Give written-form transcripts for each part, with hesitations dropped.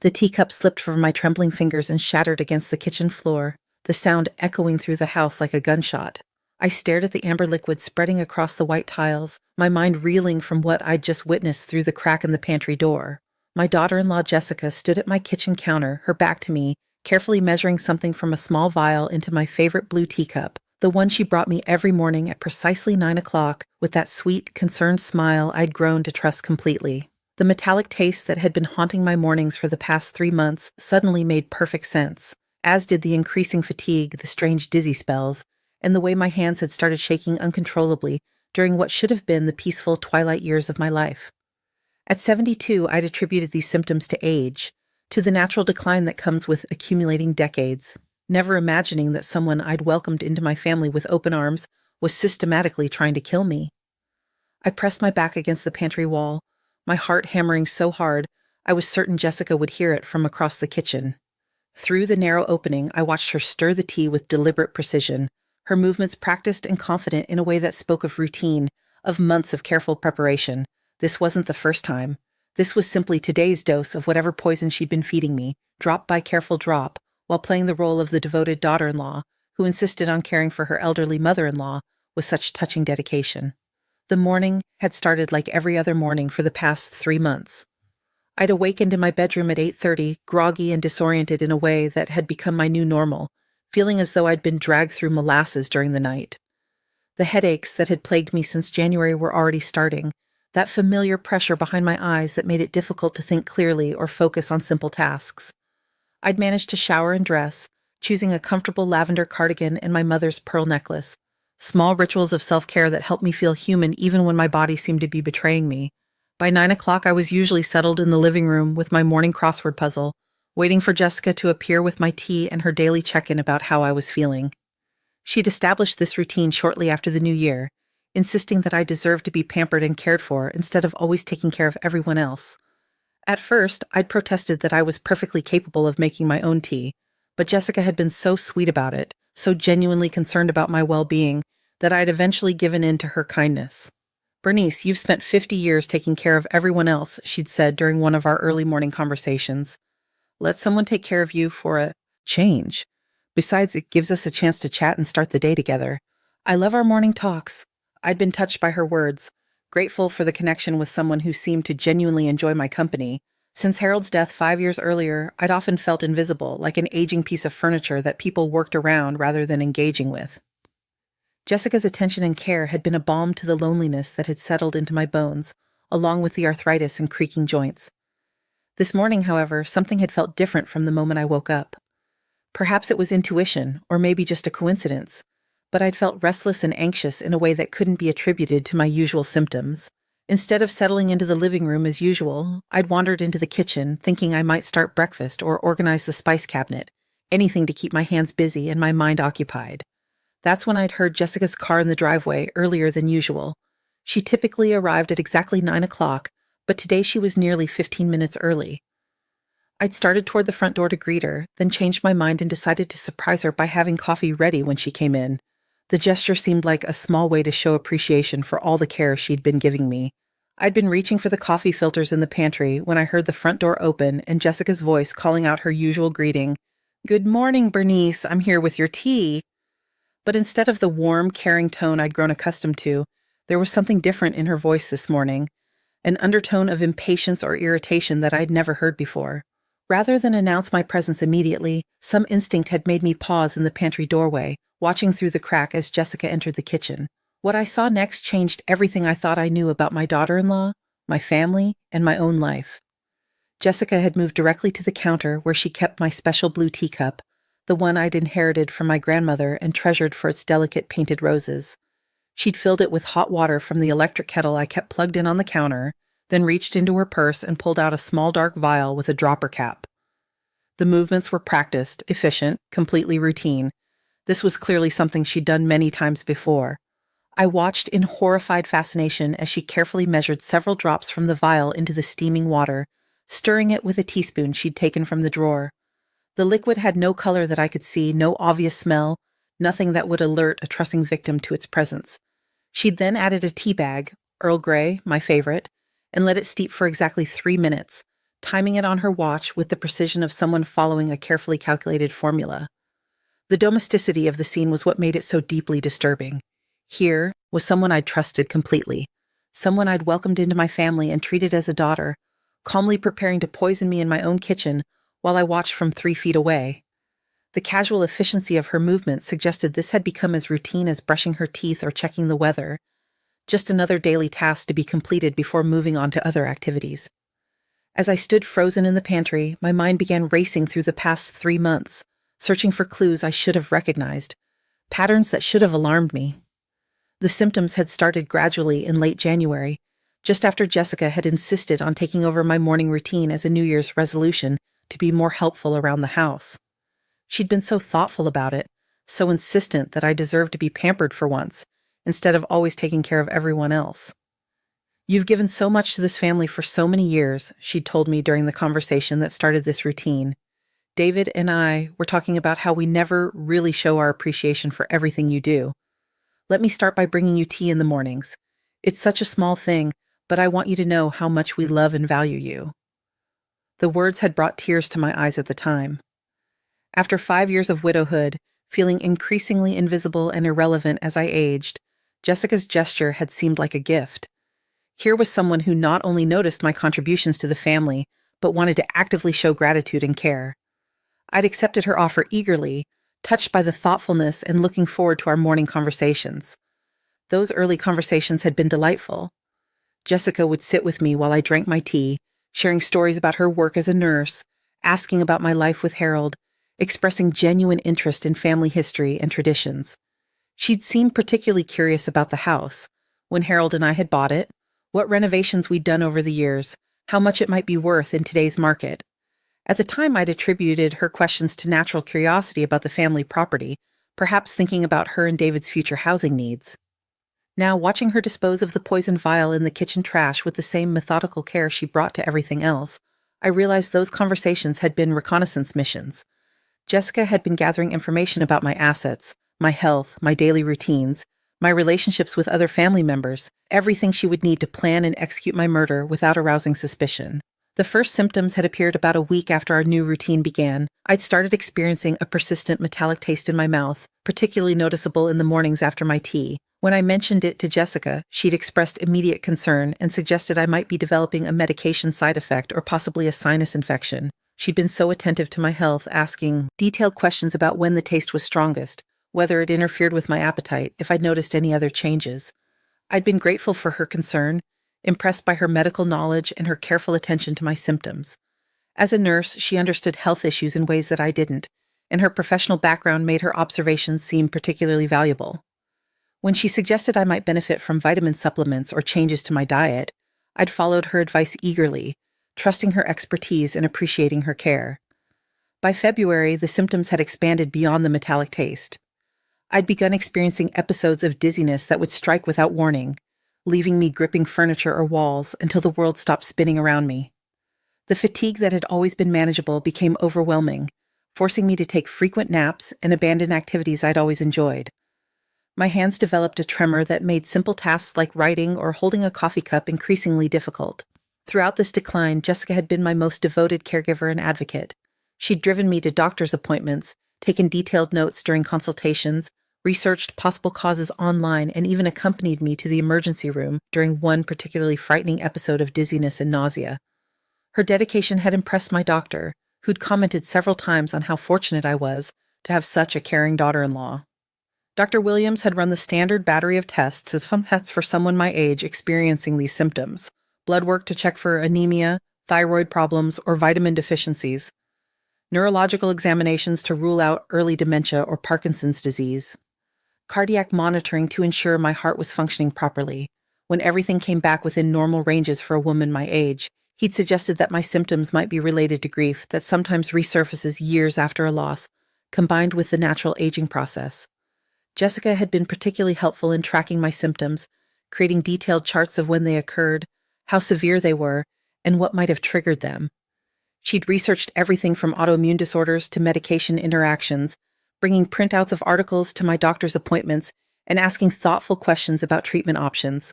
The teacup slipped from my trembling fingers and shattered against the kitchen floor, the sound echoing through the house like a gunshot. I stared at the amber liquid spreading across the white tiles, my mind reeling from what I'd just witnessed through the crack in the pantry door. My daughter-in-law Jessica stood at my kitchen counter, her back to me, carefully measuring something from a small vial into my favorite blue teacup, the one she brought me every morning at precisely 9 o'clock, with that sweet, concerned smile I'd grown to trust completely. The metallic taste that had been haunting my mornings for the past 3 months suddenly made perfect sense, as did the increasing fatigue, the strange dizzy spells, and the way my hands had started shaking uncontrollably during what should have been the peaceful twilight years of my life. At 72, I'd attributed these symptoms to age, to the natural decline that comes with accumulating decades, never imagining that someone I'd welcomed into my family with open arms was systematically trying to kill me. I pressed my back against the pantry wall, my heart hammering so hard I was certain Jessica would hear it from across the kitchen. Through the narrow opening, I watched her stir the tea with deliberate precision, her movements practiced and confident in a way that spoke of routine, of months of careful preparation. This wasn't the first time. This was simply today's dose of whatever poison she'd been feeding me, drop by careful drop, while playing the role of the devoted daughter-in-law who insisted on caring for her elderly mother-in-law with such touching dedication. The morning had started like every other morning for the past 3 months. I'd awakened in my bedroom at 8:30, groggy and disoriented in a way that had become my new normal, feeling as though I'd been dragged through molasses during the night. The headaches that had plagued me since January were already starting, that familiar pressure behind my eyes that made it difficult to think clearly or focus on simple tasks. I'd managed to shower and dress, choosing a comfortable lavender cardigan and my mother's pearl necklace, small rituals of self-care that helped me feel human even when my body seemed to be betraying me. By 9 o'clock, I was usually settled in the living room with my morning crossword puzzle, waiting for Jessica to appear with my tea and her daily check-in about how I was feeling. She'd established this routine shortly after the new year, insisting that I deserved to be pampered and cared for instead of always taking care of everyone else. At first, I'd protested that I was perfectly capable of making my own tea, but Jessica had been so sweet about it, so genuinely concerned about my well-being, that I'd eventually given in to her kindness. "Bernice, you've spent 50 years taking care of everyone else," she'd said during one of our early morning conversations. "Let someone take care of you for a change. Besides, it gives us a chance to chat and start the day together. I love our morning talks." I'd been touched by her words, grateful for the connection with someone who seemed to genuinely enjoy my company. Since Harold's death 5 years earlier, I'd often felt invisible, like an aging piece of furniture that people worked around rather than engaging with. Jessica's attention and care had been a balm to the loneliness that had settled into my bones, along with the arthritis and creaking joints. This morning, however, something had felt different from the moment I woke up. Perhaps it was intuition, or maybe just a coincidence, but I'd felt restless and anxious in a way that couldn't be attributed to my usual symptoms. Instead of settling into the living room as usual, I'd wandered into the kitchen, thinking I might start breakfast or organize the spice cabinet, anything to keep my hands busy and my mind occupied. That's when I'd heard Jessica's car in the driveway earlier than usual. She typically arrived at exactly 9 o'clock, but today she was nearly 15 minutes early. I'd started toward the front door to greet her, then changed my mind and decided to surprise her by having coffee ready when she came in. The gesture seemed like a small way to show appreciation for all the care she'd been giving me. I'd been reaching for the coffee filters in the pantry when I heard the front door open and Jessica's voice calling out her usual greeting. "Good morning, Bernice. I'm here with your tea." But instead of the warm, caring tone I'd grown accustomed to, there was something different in her voice this morning, an undertone of impatience or irritation that I'd never heard before. Rather than announce my presence immediately, some instinct had made me pause in the pantry doorway, watching through the crack as Jessica entered the kitchen. What I saw next changed everything I thought I knew about my daughter-in-law, my family, and my own life. Jessica had moved directly to the counter where she kept my special blue teacup, the one I'd inherited from my grandmother and treasured for its delicate painted roses. She'd filled it with hot water from the electric kettle I kept plugged in on the counter, then reached into her purse and pulled out a small dark vial with a dropper cap. The movements were practiced, efficient, completely routine. This was clearly something she'd done many times before. I watched in horrified fascination as she carefully measured several drops from the vial into the steaming water, stirring it with a teaspoon she'd taken from the drawer. The liquid had no color that I could see, no obvious smell, nothing that would alert a trusting victim to its presence. She'd then added a tea bag, Earl Grey, my favorite, and let it steep for exactly 3 minutes, timing it on her watch with the precision of someone following a carefully calculated formula. The domesticity of the scene was what made it so deeply disturbing. Here was someone I'd trusted completely, someone I'd welcomed into my family and treated as a daughter, calmly preparing to poison me in my own kitchen while I watched from 3 feet away. The casual efficiency of her movements suggested this had become as routine as brushing her teeth or checking the weather, just another daily task to be completed before moving on to other activities. As I stood frozen in the pantry, my mind began racing through the past 3 months, searching for clues I should have recognized, patterns that should have alarmed me. The symptoms had started gradually in late January, just after Jessica had insisted on taking over my morning routine as a New Year's resolution to be more helpful around the house. She'd been so thoughtful about it, so insistent that I deserved to be pampered for once, instead of always taking care of everyone else. "You've given so much to this family for so many years," she'd told me during the conversation that started this routine. "David and I were talking about how we never really show our appreciation for everything you do. Let me start by bringing you tea in the mornings. It's such a small thing, but I want you to know how much we love and value you." The words had brought tears to my eyes at the time. After 5 years of widowhood, feeling increasingly invisible and irrelevant as I aged, Jessica's gesture had seemed like a gift. Here was someone who not only noticed my contributions to the family, but wanted to actively show gratitude and care. I'd accepted her offer eagerly, touched by the thoughtfulness and looking forward to our morning conversations. Those early conversations had been delightful. Jessica would sit with me while I drank my tea, sharing stories about her work as a nurse, asking about my life with Harold, expressing genuine interest in family history and traditions. She'd seemed particularly curious about the house, when Harold and I had bought it, what renovations we'd done over the years, how much it might be worth in today's market. At the time, I'd attributed her questions to natural curiosity about the family property, perhaps thinking about her and David's future housing needs. Now, watching her dispose of the poison vial in the kitchen trash with the same methodical care she brought to everything else, I realized those conversations had been reconnaissance missions. Jessica had been gathering information about my assets, my health, my daily routines, my relationships with other family members, everything she would need to plan and execute my murder without arousing suspicion. The first symptoms had appeared about a week after our new routine began. I'd started experiencing a persistent metallic taste in my mouth, particularly noticeable in the mornings after my tea. When I mentioned it to Jessica, she'd expressed immediate concern and suggested I might be developing a medication side effect or possibly a sinus infection. She'd been so attentive to my health, asking detailed questions about when the taste was strongest, whether it interfered with my appetite, if I'd noticed any other changes. I'd been grateful for her concern, impressed by her medical knowledge and her careful attention to my symptoms. As a nurse, she understood health issues in ways that I didn't, and her professional background made her observations seem particularly valuable. When she suggested I might benefit from vitamin supplements or changes to my diet, I'd followed her advice eagerly, trusting her expertise and appreciating her care. By February, the symptoms had expanded beyond the metallic taste. I'd begun experiencing episodes of dizziness that would strike without warning, leaving me gripping furniture or walls until the world stopped spinning around me. The fatigue that had always been manageable became overwhelming, forcing me to take frequent naps and abandon activities I'd always enjoyed. My hands developed a tremor that made simple tasks like writing or holding a coffee cup increasingly difficult. Throughout this decline, Jessica had been my most devoted caregiver and advocate. She'd driven me to doctor's appointments, taken detailed notes during consultations, researched possible causes online, and even accompanied me to the emergency room during one particularly frightening episode of dizziness and nausea. Her dedication had impressed my doctor, who'd commented several times on how fortunate I was to have such a caring daughter-in-law. Dr. Williams had run the standard battery of tests as that's for someone my age experiencing these symptoms: blood work to check for anemia, thyroid problems, or vitamin deficiencies, neurological examinations to rule out early dementia or Parkinson's disease, cardiac monitoring to ensure my heart was functioning properly. When everything came back within normal ranges for a woman my age, he'd suggested that my symptoms might be related to grief that sometimes resurfaces years after a loss, combined with the natural aging process. Jessica had been particularly helpful in tracking my symptoms, creating detailed charts of when they occurred, how severe they were, and what might have triggered them. She'd researched everything from autoimmune disorders to medication interactions, bringing printouts of articles to my doctor's appointments and asking thoughtful questions about treatment options.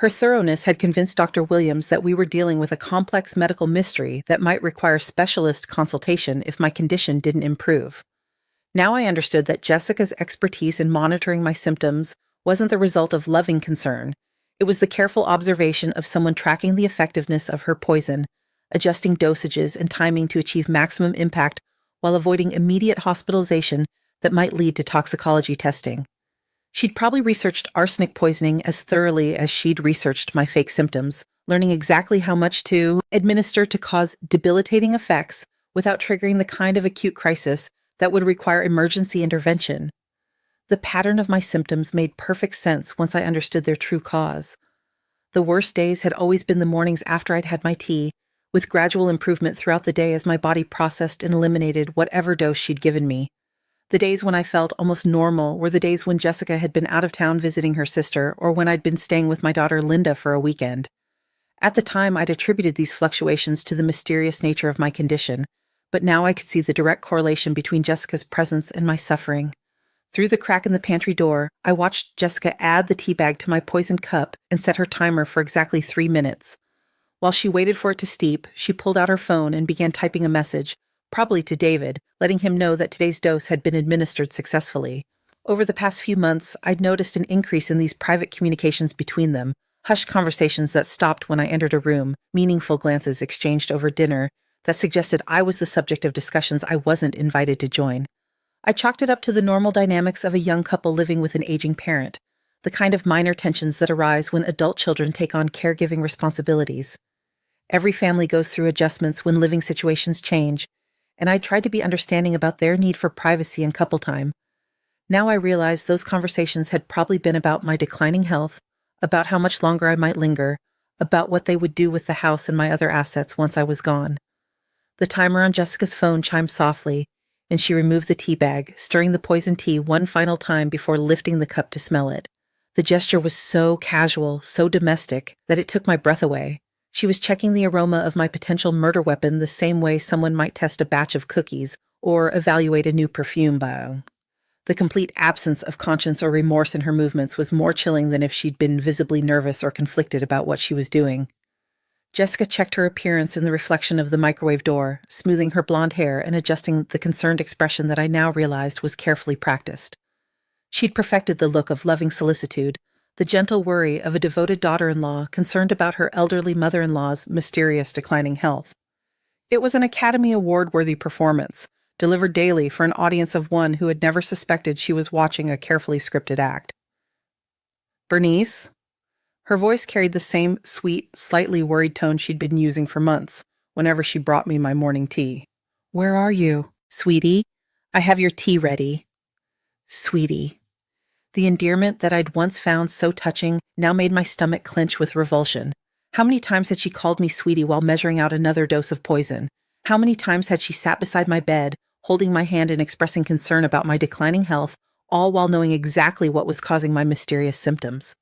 Her thoroughness had convinced Dr. Williams that we were dealing with a complex medical mystery that might require specialist consultation if my condition didn't improve. Now I understood that Jessica's expertise in monitoring my symptoms wasn't the result of loving concern. It was the careful observation of someone tracking the effectiveness of her poison, adjusting dosages and timing to achieve maximum impact while avoiding immediate hospitalization that might lead to toxicology testing. She'd probably researched arsenic poisoning as thoroughly as she'd researched my fake symptoms, learning exactly how much to administer to cause debilitating effects without triggering the kind of acute crisis that would require emergency intervention. The pattern of my symptoms made perfect sense once I understood their true cause. The worst days had always been the mornings after I'd had my tea, with gradual improvement throughout the day as my body processed and eliminated whatever dose she'd given me. The days when I felt almost normal were the days when Jessica had been out of town visiting her sister or when I'd been staying with my daughter Linda for a weekend. At the time, I'd attributed these fluctuations to the mysterious nature of my condition, but now I could see the direct correlation between Jessica's presence and my suffering. Through the crack in the pantry door, I watched Jessica add the tea bag to my poisoned cup and set her timer for exactly 3 minutes. While she waited for it to steep, she pulled out her phone and began typing a message, probably to David, letting him know that today's dose had been administered successfully. Over the past few months, I'd noticed an increase in these private communications between them, hushed conversations that stopped when I entered a room, meaningful glances exchanged over dinner that suggested I was the subject of discussions I wasn't invited to join. I chalked it up to the normal dynamics of a young couple living with an aging parent, the kind of minor tensions that arise when adult children take on caregiving responsibilities. Every family goes through adjustments when living situations change, and I tried to be understanding about their need for privacy and couple time. Now I realized those conversations had probably been about my declining health, about how much longer I might linger, about what they would do with the house and my other assets once I was gone. The timer on Jessica's phone chimed softly, and she removed the tea bag, stirring the poisoned tea one final time before lifting the cup to smell it. The gesture was so casual, so domestic, that it took my breath away. She was checking the aroma of my potential murder weapon the same way someone might test a batch of cookies or evaluate a new perfume bio. The complete absence of conscience or remorse in her movements was more chilling than if she'd been visibly nervous or conflicted about what she was doing. Jessica checked her appearance in the reflection of the microwave door, smoothing her blonde hair and adjusting the concerned expression that I now realized was carefully practiced. She'd perfected the look of loving solicitude, the gentle worry of a devoted daughter-in-law concerned about her elderly mother-in-law's mysterious declining health. It was an Academy Award-worthy performance, delivered daily for an audience of one who had never suspected she was watching a carefully scripted act. "Bernice?" Her voice carried the same sweet, slightly worried tone she'd been using for months, whenever she brought me my morning tea. "Where are you, sweetie? I have your tea ready." Sweetie. The endearment that I'd once found so touching now made my stomach clench with revulsion. How many times had she called me sweetie while measuring out another dose of poison? How many times had she sat beside my bed, holding my hand and expressing concern about my declining health, all while knowing exactly what was causing my mysterious symptoms?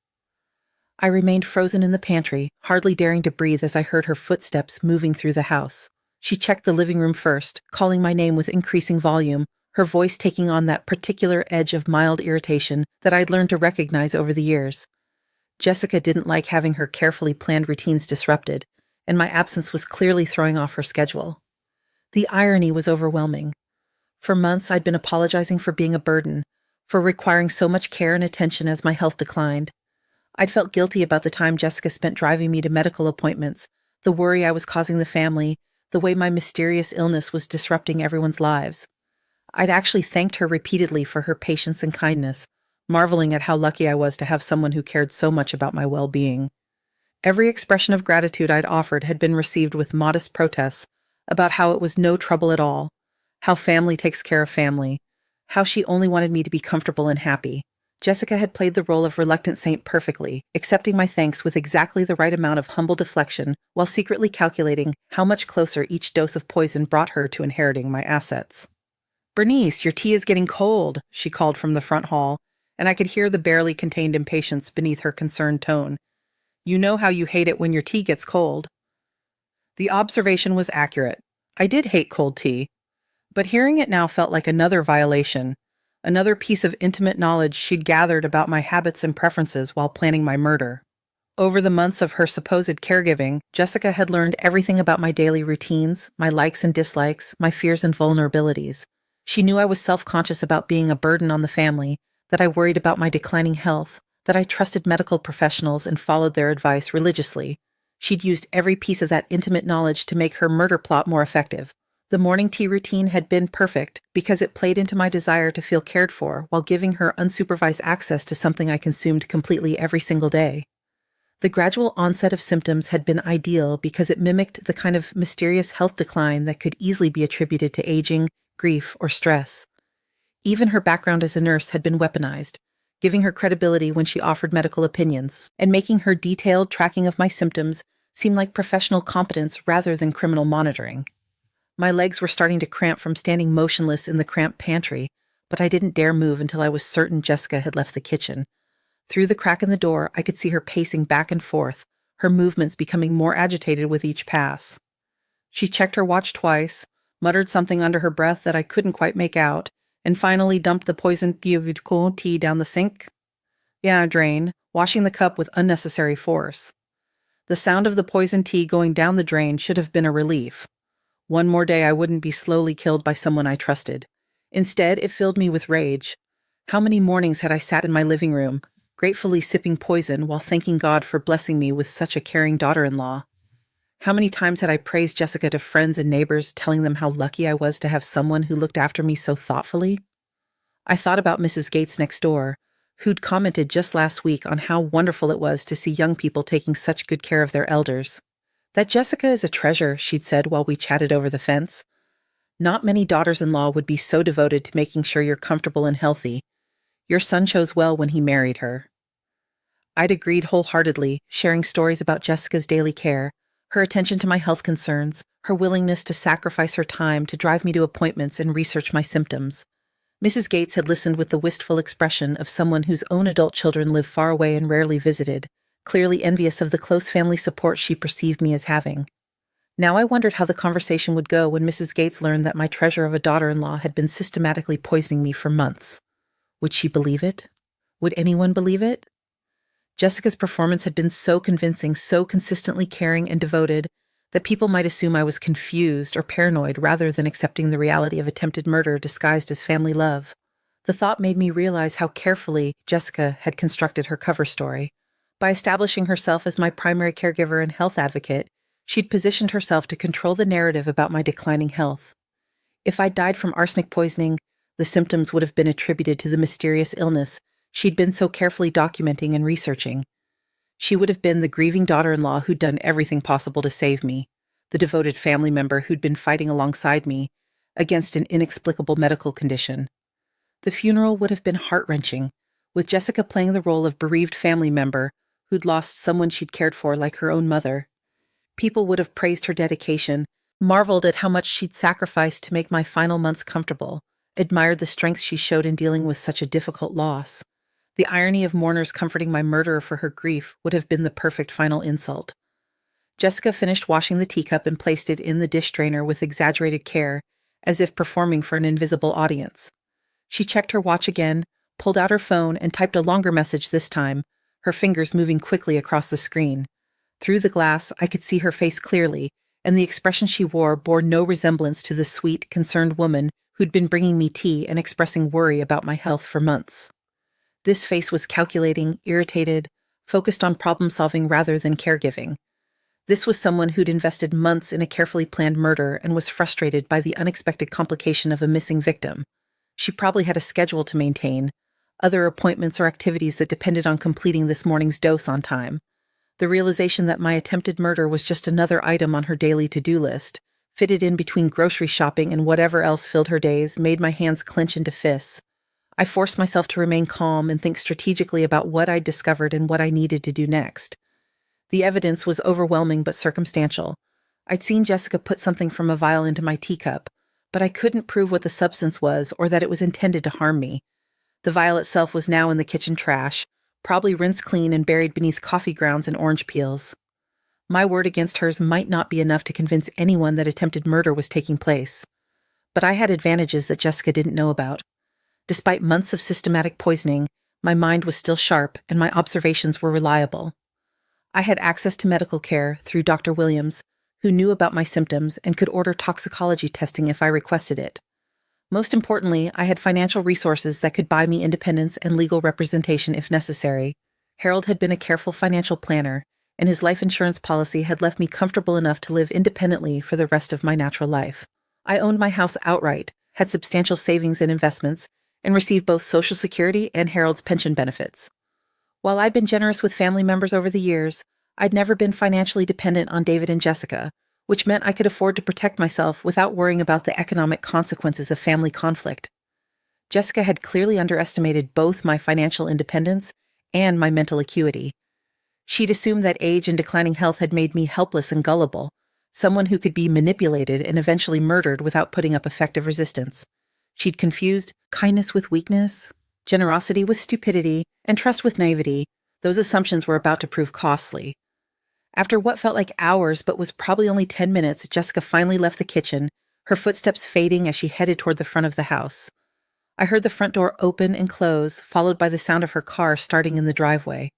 I remained frozen in the pantry, hardly daring to breathe as I heard her footsteps moving through the house. She checked the living room first, calling my name with increasing volume, her voice taking on that particular edge of mild irritation that I'd learned to recognize over the years. Jessica didn't like having her carefully planned routines disrupted, and my absence was clearly throwing off her schedule. The irony was overwhelming. For months, I'd been apologizing for being a burden, for requiring so much care and attention as my health declined. I'd felt guilty about the time Jessica spent driving me to medical appointments, the worry I was causing the family, the way my mysterious illness was disrupting everyone's lives. I'd actually thanked her repeatedly for her patience and kindness, marveling at how lucky I was to have someone who cared so much about my well-being. Every expression of gratitude I'd offered had been received with modest protests about how it was no trouble at all, how family takes care of family, how she only wanted me to be comfortable and happy. Jessica had played the role of reluctant saint perfectly, accepting my thanks with exactly the right amount of humble deflection while secretly calculating how much closer each dose of poison brought her to inheriting my assets. "Bernice, your tea is getting cold," she called from the front hall, and I could hear the barely contained impatience beneath her concerned tone. "You know how you hate it when your tea gets cold." The observation was accurate. I did hate cold tea, but hearing it now felt like another violation, another piece of intimate knowledge she'd gathered about my habits and preferences while planning my murder. Over the months of her supposed caregiving, Jessica had learned everything about my daily routines, my likes and dislikes, my fears and vulnerabilities. She knew I was self-conscious about being a burden on the family, that I worried about my declining health, that I trusted medical professionals and followed their advice religiously. She'd used every piece of that intimate knowledge to make her murder plot more effective. The morning tea routine had been perfect because it played into my desire to feel cared for while giving her unsupervised access to something I consumed completely every single day. The gradual onset of symptoms had been ideal because it mimicked the kind of mysterious health decline that could easily be attributed to aging, grief, or stress. Even her background as a nurse had been weaponized, giving her credibility when she offered medical opinions, and making her detailed tracking of my symptoms seem like professional competence rather than criminal monitoring. My legs were starting to cramp from standing motionless in the cramped pantry, but I didn't dare move until I was certain Jessica had left the kitchen. Through the crack in the door, I could see her pacing back and forth, her movements becoming more agitated with each pass. She checked her watch twice, muttered something under her breath that I couldn't quite make out, and finally dumped the poisoned tea down the sink. Yeah, drain, washing the cup with unnecessary force. The sound of the poisoned tea going down the drain should have been a relief. One more day I wouldn't be slowly killed by someone I trusted. Instead, it filled me with rage. How many mornings had I sat in my living room, gratefully sipping poison while thanking God for blessing me with such a caring daughter-in-law? How many times had I praised Jessica to friends and neighbors, telling them how lucky I was to have someone who looked after me so thoughtfully? I thought about Mrs. Gates next door, who'd commented just last week on how wonderful it was to see young people taking such good care of their elders. That Jessica is a treasure, she'd said while we chatted over the fence. Not many daughters-in-law would be so devoted to making sure you're comfortable and healthy. Your son chose well when he married her. I'd agreed wholeheartedly, sharing stories about Jessica's daily care, her attention to my health concerns, her willingness to sacrifice her time to drive me to appointments and research my symptoms. Mrs. Gates had listened with the wistful expression of someone whose own adult children live far away and rarely visited, clearly envious of the close family support she perceived me as having. Now I wondered how the conversation would go when Mrs. Gates learned that my treasure of a daughter-in-law had been systematically poisoning me for months. Would she believe it? Would anyone believe it? Jessica's performance had been so convincing, so consistently caring and devoted, that people might assume I was confused or paranoid rather than accepting the reality of attempted murder disguised as family love. The thought made me realize how carefully Jessica had constructed her cover story. By establishing herself as my primary caregiver and health advocate, she'd positioned herself to control the narrative about my declining health. If I died from arsenic poisoning, the symptoms would have been attributed to the mysterious illness she'd been so carefully documenting and researching. She would have been the grieving daughter-in-law who'd done everything possible to save me, the devoted family member who'd been fighting alongside me against an inexplicable medical condition. The funeral would have been heart-wrenching, with Jessica playing the role of bereaved family member who'd lost someone she'd cared for like her own mother. People would have praised her dedication, marveled at how much she'd sacrificed to make my final months comfortable, admired the strength she showed in dealing with such a difficult loss. The irony of mourners comforting my murderer for her grief would have been the perfect final insult. Jessica finished washing the teacup and placed it in the dish drainer with exaggerated care, as if performing for an invisible audience. She checked her watch again, pulled out her phone, and typed a longer message this time, her fingers moving quickly across the screen. Through the glass, I could see her face clearly, and the expression she wore bore no resemblance to the sweet, concerned woman who'd been bringing me tea and expressing worry about my health for months. This face was calculating, irritated, focused on problem-solving rather than caregiving. This was someone who'd invested months in a carefully planned murder and was frustrated by the unexpected complication of a missing victim. She probably had a schedule to maintain, other appointments or activities that depended on completing this morning's dose on time. The realization that my attempted murder was just another item on her daily to-do list, fitted in between grocery shopping and whatever else filled her days, made my hands clench into fists. I forced myself to remain calm and think strategically about what I'd discovered and what I needed to do next. The evidence was overwhelming but circumstantial. I'd seen Jessica put something from a vial into my teacup, but I couldn't prove what the substance was or that it was intended to harm me. The vial itself was now in the kitchen trash, probably rinsed clean and buried beneath coffee grounds and orange peels. My word against hers might not be enough to convince anyone that attempted murder was taking place. But I had advantages that Jessica didn't know about. Despite months of systematic poisoning, my mind was still sharp and my observations were reliable. I had access to medical care through Dr. Williams, who knew about my symptoms and could order toxicology testing if I requested it. Most importantly, I had financial resources that could buy me independence and legal representation if necessary. Harold had been a careful financial planner, and his life insurance policy had left me comfortable enough to live independently for the rest of my natural life. I owned my house outright, had substantial savings and investments, and received both Social Security and Harold's pension benefits. While I'd been generous with family members over the years, I'd never been financially dependent on David and Jessica, which meant I could afford to protect myself without worrying about the economic consequences of family conflict. Jessica had clearly underestimated both my financial independence and my mental acuity. She'd assumed that age and declining health had made me helpless and gullible, someone who could be manipulated and eventually murdered without putting up effective resistance. She'd confused kindness with weakness, generosity with stupidity, and trust with naivety. Those assumptions were about to prove costly. After what felt like hours but was probably only 10 minutes, Jessica finally left the kitchen, her footsteps fading as she headed toward the front of the house. I heard the front door open and close, followed by the sound of her car starting in the driveway.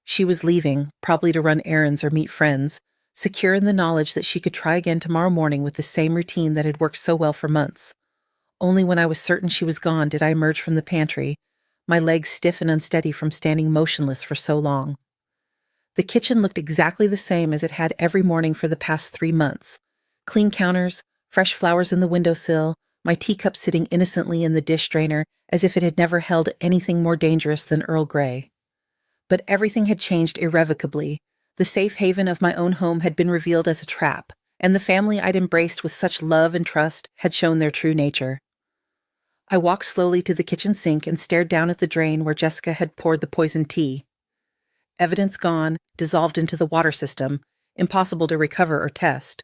She was leaving, probably to run errands or meet friends, secure in the knowledge that she could try again tomorrow morning with the same routine that had worked so well for months. Only when I was certain she was gone did I emerge from the pantry, my legs stiff and unsteady from standing motionless for so long. The kitchen looked exactly the same as it had every morning for the past 3 months. Clean counters, fresh flowers in the windowsill, my teacup sitting innocently in the dish drainer as if it had never held anything more dangerous than Earl Grey. But everything had changed irrevocably. The safe haven of my own home had been revealed as a trap, and the family I'd embraced with such love and trust had shown their true nature. I walked slowly to the kitchen sink and stared down at the drain where Jessica had poured the poisoned tea. Evidence gone, dissolved into the water system, impossible to recover or test.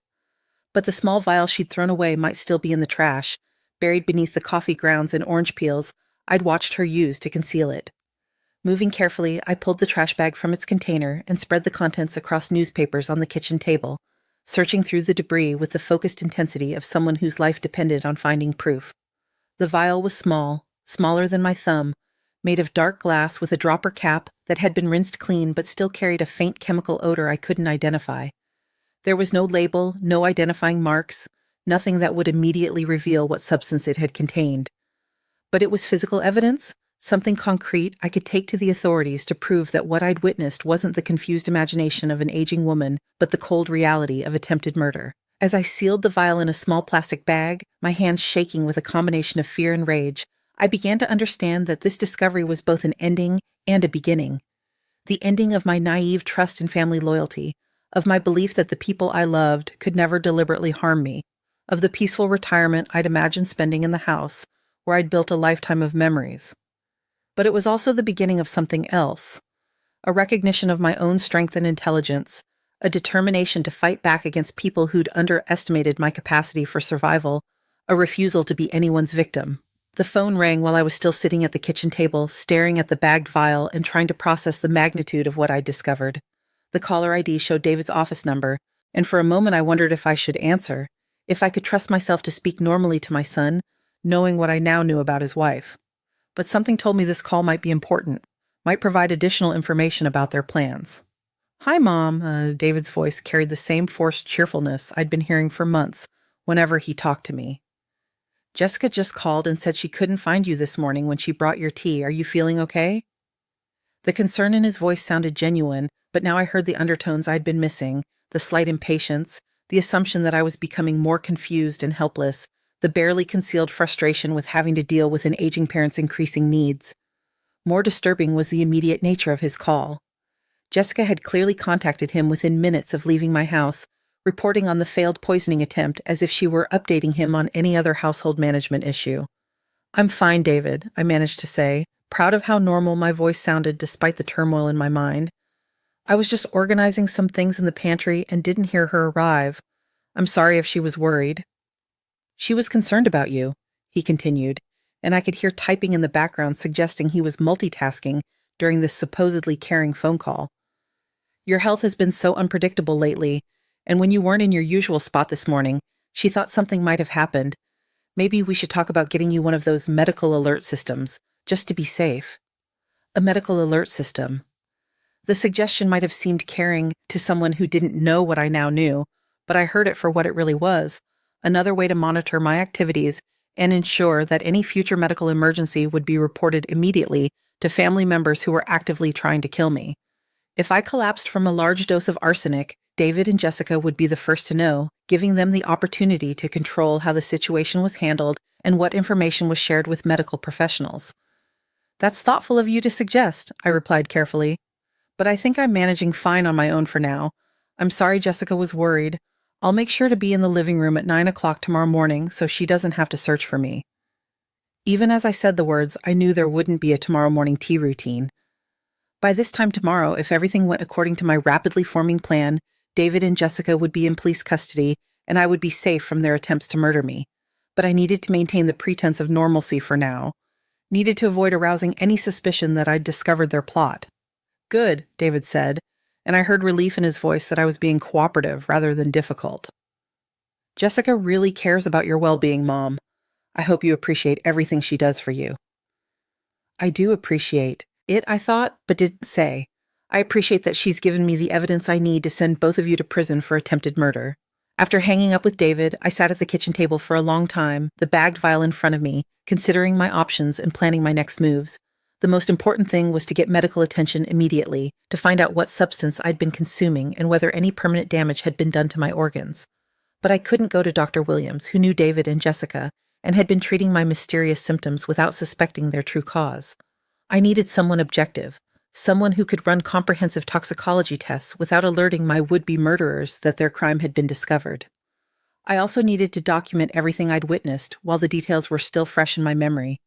But the small vial she'd thrown away might still be in the trash, buried beneath the coffee grounds and orange peels I'd watched her use to conceal it. Moving carefully, I pulled the trash bag from its container and spread the contents across newspapers on the kitchen table, searching through the debris with the focused intensity of someone whose life depended on finding proof. The vial was small, smaller than my thumb, made of dark glass with a dropper cap that had been rinsed clean but still carried a faint chemical odor I couldn't identify. There was no label, no identifying marks, nothing that would immediately reveal what substance it had contained. But it was physical evidence, something concrete I could take to the authorities to prove that what I'd witnessed wasn't the confused imagination of an aging woman, but the cold reality of attempted murder. As I sealed the vial in a small plastic bag, my hands shaking with a combination of fear and rage, I began to understand that this discovery was both an ending and a beginning. The ending of my naive trust in family loyalty, of my belief that the people I loved could never deliberately harm me, of the peaceful retirement I'd imagined spending in the house, where I'd built a lifetime of memories. But it was also the beginning of something else, a recognition of my own strength and intelligence, a determination to fight back against people who'd underestimated my capacity for survival, a refusal to be anyone's victim. The phone rang while I was still sitting at the kitchen table, staring at the bagged vial and trying to process the magnitude of what I'd discovered. The caller ID showed David's office number, and for a moment I wondered if I should answer, if I could trust myself to speak normally to my son, knowing what I now knew about his wife. But something told me this call might be important, might provide additional information about their plans. "Hi, Mom," David's voice carried the same forced cheerfulness I'd been hearing for months whenever he talked to me. "Jessica just called and said she couldn't find you this morning when she brought your tea. Are you feeling okay?" The concern in his voice sounded genuine, but now I heard the undertones I'd been missing, the slight impatience, the assumption that I was becoming more confused and helpless, the barely concealed frustration with having to deal with an aging parent's increasing needs. More disturbing was the immediate nature of his call. Jessica had clearly contacted him within minutes of leaving my house, reporting on the failed poisoning attempt as if she were updating him on any other household management issue. "I'm fine, David," I managed to say, proud of how normal my voice sounded despite the turmoil in my mind. "I was just organizing some things in the pantry and didn't hear her arrive. I'm sorry if she was worried." "She was concerned about you," he continued, and I could hear typing in the background suggesting he was multitasking during this supposedly caring phone call. "Your health has been so unpredictable lately, and when you weren't in your usual spot this morning, she thought something might have happened. Maybe we should talk about getting you one of those medical alert systems, just to be safe." A medical alert system. The suggestion might have seemed caring to someone who didn't know what I now knew, but I heard it for what it really was, another way to monitor my activities and ensure that any future medical emergency would be reported immediately to family members who were actively trying to kill me. If I collapsed from a large dose of arsenic, David and Jessica would be the first to know, giving them the opportunity to control how the situation was handled and what information was shared with medical professionals. "That's thoughtful of you to suggest," I replied carefully. "But I think I'm managing fine on my own for now. I'm sorry Jessica was worried. I'll make sure to be in the living room at 9 o'clock tomorrow morning so she doesn't have to search for me." Even as I said the words, I knew there wouldn't be a tomorrow morning tea routine. By this time tomorrow, if everything went according to my rapidly forming plan, David and Jessica would be in police custody, and I would be safe from their attempts to murder me. But I needed to maintain the pretense of normalcy for now. Needed to avoid arousing any suspicion that I'd discovered their plot. "Good," David said, and I heard relief in his voice that I was being cooperative rather than difficult. "Jessica really cares about your well-being, Mom. I hope you appreciate everything she does for you." I do appreciate it, I thought, but didn't say. I appreciate that she's given me the evidence I need to send both of you to prison for attempted murder. After hanging up with David, I sat at the kitchen table for a long time, the bagged vial in front of me, considering my options and planning my next moves. The most important thing was to get medical attention immediately, to find out what substance I'd been consuming and whether any permanent damage had been done to my organs. But I couldn't go to Dr. Williams, who knew David and Jessica, and had been treating my mysterious symptoms without suspecting their true cause. I needed someone objective, someone who could run comprehensive toxicology tests without alerting my would-be murderers that their crime had been discovered. I also needed to document everything I'd witnessed while the details were still fresh in my memory.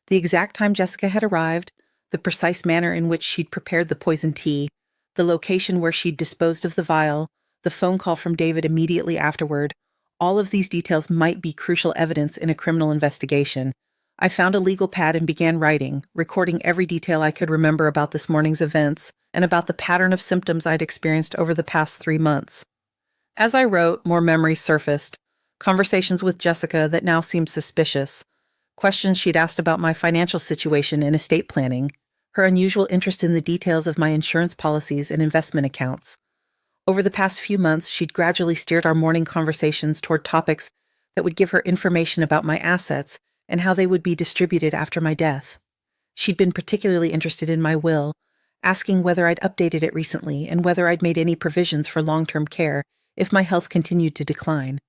The exact time Jessica had arrived, the precise manner in which she'd prepared the poisoned tea, the location where she'd disposed of the vial, the phone call from David immediately afterward, all of these details might be crucial evidence in a criminal investigation. I found a legal pad and began writing, recording every detail I could remember about this morning's events and about the pattern of symptoms I'd experienced over the past 3 months. As I wrote, more memories surfaced, conversations with Jessica that now seemed suspicious, questions she'd asked about my financial situation and estate planning, her unusual interest in the details of my insurance policies and investment accounts. Over the past few months, she'd gradually steered our morning conversations toward topics that would give her information about my assets and how they would be distributed after my death. She'd been particularly interested in my will, asking whether I'd updated it recently and whether I'd made any provisions for long-term care if my health continued to decline.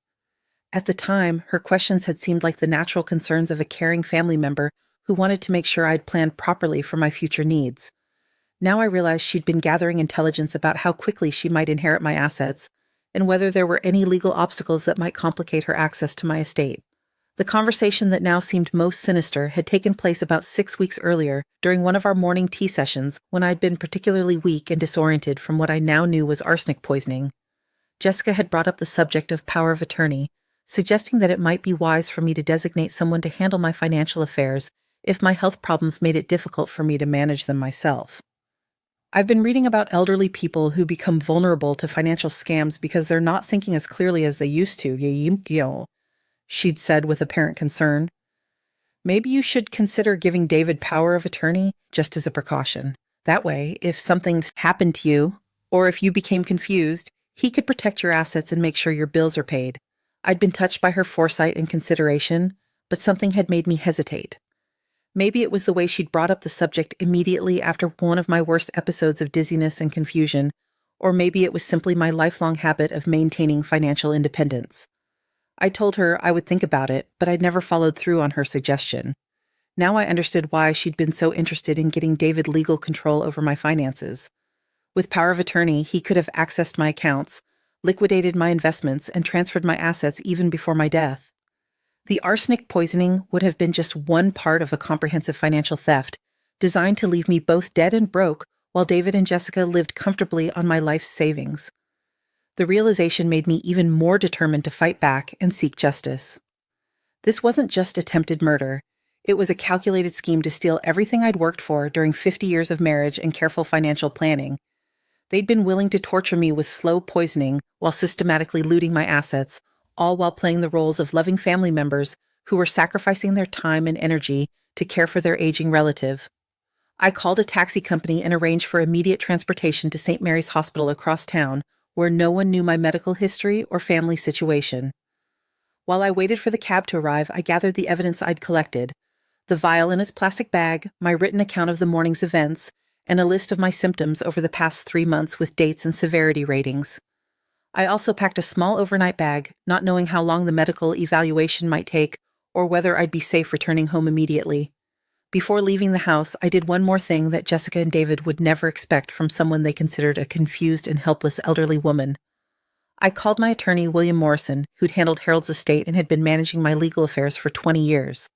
At the time, her questions had seemed like the natural concerns of a caring family member who wanted to make sure I'd planned properly for my future needs. Now I realized she'd been gathering intelligence about how quickly she might inherit my assets and whether there were any legal obstacles that might complicate her access to my estate. The conversation that now seemed most sinister had taken place about 6 weeks earlier during one of our morning tea sessions when I'd been particularly weak and disoriented from what I now knew was arsenic poisoning. Jessica had brought up the subject of power of attorney, suggesting that it might be wise for me to designate someone to handle my financial affairs if my health problems made it difficult for me to manage them myself. I've been reading about elderly people who become vulnerable to financial scams because they're not thinking as clearly as they used to, she'd said with apparent concern. Maybe you should consider giving David power of attorney just as a precaution. That way, if something happened to you, or if you became confused, he could protect your assets and make sure your bills are paid. I'd been touched by her foresight and consideration, but something had made me hesitate. Maybe it was the way she'd brought up the subject immediately after one of my worst episodes of dizziness and confusion, or maybe it was simply my lifelong habit of maintaining financial independence. I told her I would think about it, but I'd never followed through on her suggestion. Now I understood why she'd been so interested in getting David legal control over my finances. With power of attorney, he could have accessed my accounts, liquidated my investments, and transferred my assets even before my death. The arsenic poisoning would have been just one part of a comprehensive financial theft, designed to leave me both dead and broke while David and Jessica lived comfortably on my life's savings. The realization made me even more determined to fight back and seek justice. This wasn't just attempted murder. It was a calculated scheme to steal everything I'd worked for during 50 years of marriage and careful financial planning. They'd been willing to torture me with slow poisoning while systematically looting my assets, all while playing the roles of loving family members who were sacrificing their time and energy to care for their aging relative. I called a taxi company and arranged for immediate transportation to St. Mary's Hospital across town, where no one knew my medical history or family situation. While I waited for the cab to arrive, I gathered the evidence I'd collected: the vial in its plastic bag, my written account of the morning's events, and a list of my symptoms over the past 3 months with dates and severity ratings. I also packed a small overnight bag, not knowing how long the medical evaluation might take or whether I'd be safe returning home immediately. Before leaving the house, I did one more thing that Jessica and David would never expect from someone they considered a confused and helpless elderly woman. I called my attorney, William Morrison, who'd handled Harold's estate and had been managing my legal affairs for 20 years.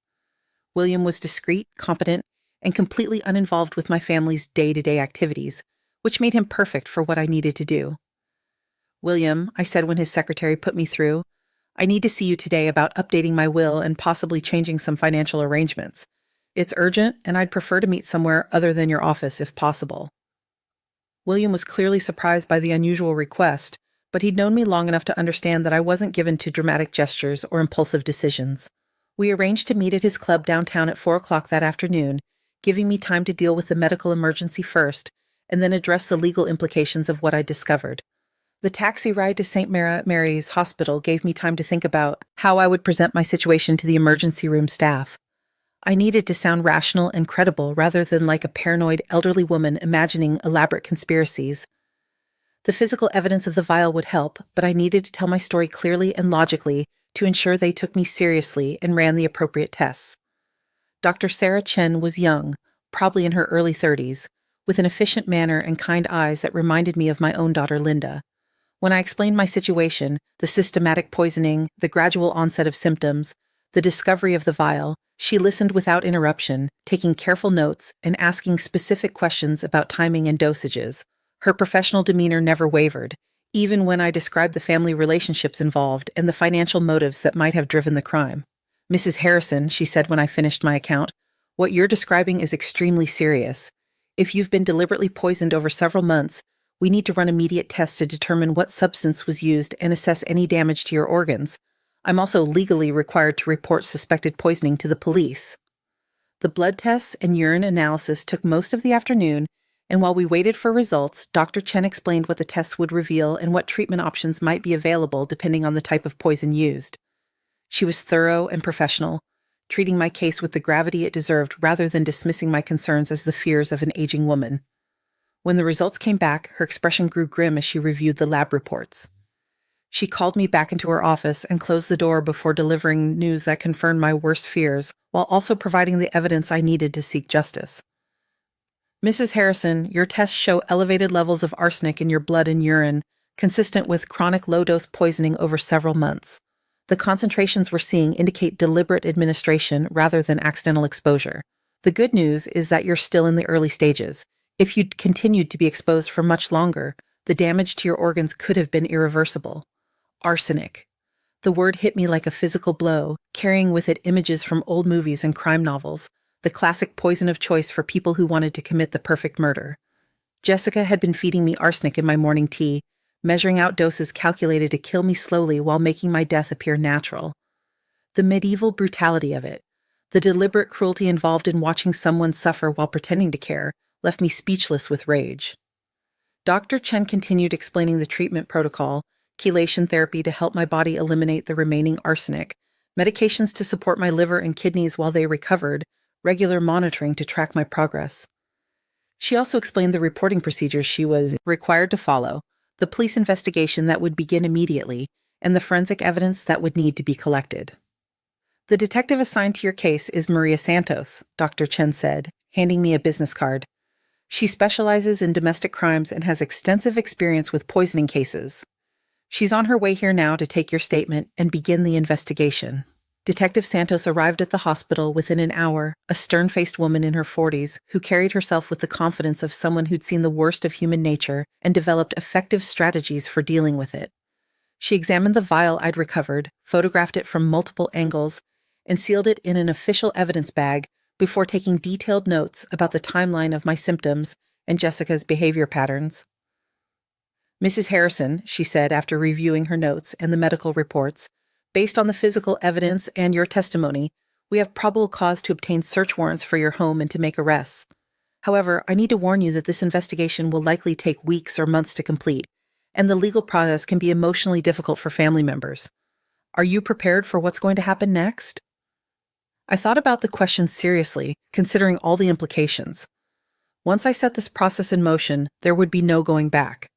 William was discreet, competent, and completely uninvolved with my family's day-to-day activities, which made him perfect for what I needed to do. "William," I said when his secretary put me through, "I need to see you today about updating my will and possibly changing some financial arrangements. It's urgent, and I'd prefer to meet somewhere other than your office if possible." William was clearly surprised by the unusual request, but he'd known me long enough to understand that I wasn't given to dramatic gestures or impulsive decisions. We arranged to meet at his club downtown at 4 o'clock that afternoon, giving me time to deal with the medical emergency first, and then address the legal implications of what I'd discovered. The taxi ride to St. Mary's Hospital gave me time to think about how I would present my situation to the emergency room staff. I needed to sound rational and credible rather than like a paranoid elderly woman imagining elaborate conspiracies. The physical evidence of the vial would help, but I needed to tell my story clearly and logically to ensure they took me seriously and ran the appropriate tests. Dr. Sarah Chen was young, probably in her early 30s, with an efficient manner and kind eyes that reminded me of my own daughter Linda. When I explained my situation, the systematic poisoning, the gradual onset of symptoms, the discovery of the vial, she listened without interruption, taking careful notes and asking specific questions about timing and dosages. Her professional demeanor never wavered, even when I described the family relationships involved and the financial motives that might have driven the crime. "Mrs. Harrison," she said when I finished my account, "what you're describing is extremely serious. If you've been deliberately poisoned over several months, we need to run immediate tests to determine what substance was used and assess any damage to your organs. I'm also legally required to report suspected poisoning to the police." The blood tests and urine analysis took most of the afternoon, and while we waited for results, Dr. Chen explained what the tests would reveal and what treatment options might be available depending on the type of poison used. She was thorough and professional, treating my case with the gravity it deserved rather than dismissing my concerns as the fears of an aging woman. When the results came back, her expression grew grim as she reviewed the lab reports. She called me back into her office and closed the door before delivering news that confirmed my worst fears, while also providing the evidence I needed to seek justice. "Mrs. Harrison, your tests show elevated levels of arsenic in your blood and urine, consistent with chronic low-dose poisoning over several months. The concentrations we're seeing indicate deliberate administration rather than accidental exposure. The good news is that you're still in the early stages. If you'd continued to be exposed for much longer, the damage to your organs could have been irreversible." Arsenic. The word hit me like a physical blow, carrying with it images from old movies and crime novels, the classic poison of choice for people who wanted to commit the perfect murder. Jessica had been feeding me arsenic in my morning tea, measuring out doses calculated to kill me slowly while making my death appear natural. The medieval brutality of it, the deliberate cruelty involved in watching someone suffer while pretending to care, left me speechless with rage. Dr. Chen continued explaining the treatment protocol: chelation therapy to help my body eliminate the remaining arsenic, medications to support my liver and kidneys while they recovered, regular monitoring to track my progress. She also explained the reporting procedures she was required to follow, the police investigation that would begin immediately, and the forensic evidence that would need to be collected. "The detective assigned to your case is Maria Santos," Dr. Chen said, handing me a business card. "She specializes in domestic crimes and has extensive experience with poisoning cases. She's on her way here now to take your statement and begin the investigation." Detective Santos arrived at the hospital within an hour, a stern-faced woman in her 40s who carried herself with the confidence of someone who'd seen the worst of human nature and developed effective strategies for dealing with it. She examined the vial I'd recovered, photographed it from multiple angles, and sealed it in an official evidence bag before taking detailed notes about the timeline of my symptoms and Jessica's behavior patterns. "Mrs. Harrison," she said after reviewing her notes and the medical reports, "based on the physical evidence and your testimony, we have probable cause to obtain search warrants for your home and to make arrests." However, I need to warn you that this investigation will likely take weeks or months to complete, and the legal process can be emotionally difficult for family members. Are you prepared for what's going to happen next?" I thought about the question seriously, considering all the implications. Once I set this process in motion, there would be no going back.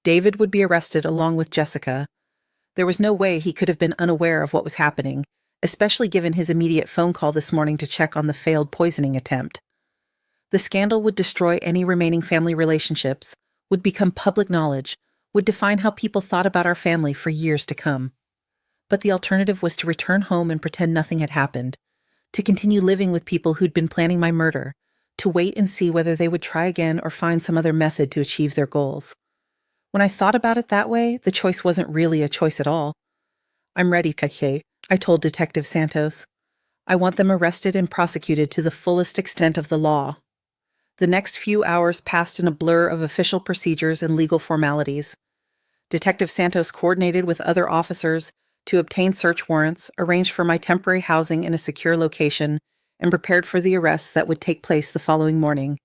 David would be arrested along with Jessica. There was no way he could have been unaware of what was happening, especially given his immediate phone call this morning to check on the failed poisoning attempt. The scandal would destroy any remaining family relationships, would become public knowledge, would define how people thought about our family for years to come. But the alternative was to return home and pretend nothing had happened, to continue living with people who'd been planning my murder, to wait and see whether they would try again or find some other method to achieve their goals. When I thought about it that way, the choice wasn't really a choice at all. "I'm ready, Kake," I told Detective Santos. "I want them arrested and prosecuted to the fullest extent of the law." The next few hours passed in a blur of official procedures and legal formalities. Detective Santos coordinated with other officers to obtain search warrants, arranged for my temporary housing in a secure location, and prepared for the arrests that would take place the following morning.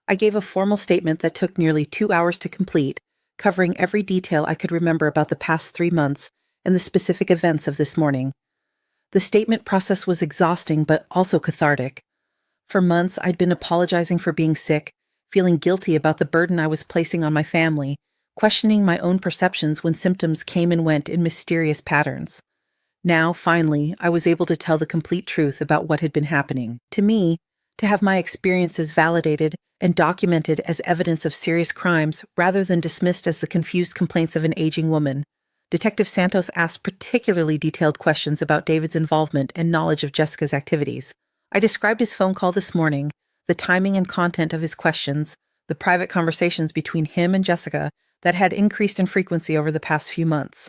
I gave a formal statement that took nearly 2 hours to complete, covering every detail I could remember about the past 3 months and the specific events of this morning. The statement process was exhausting but also cathartic. For months, I'd been apologizing for being sick, feeling guilty about the burden I was placing on my family, questioning my own perceptions when symptoms came and went in mysterious patterns. Now, finally, I was able to tell the complete truth about what had been happening. To me, to have my experiences validated and documented as evidence of serious crimes rather than dismissed as the confused complaints of an aging woman. Detective Santos asked particularly detailed questions about David's involvement and knowledge of Jessica's activities. I described his phone call this morning, the timing and content of his questions, the private conversations between him and Jessica that had increased in frequency over the past few months.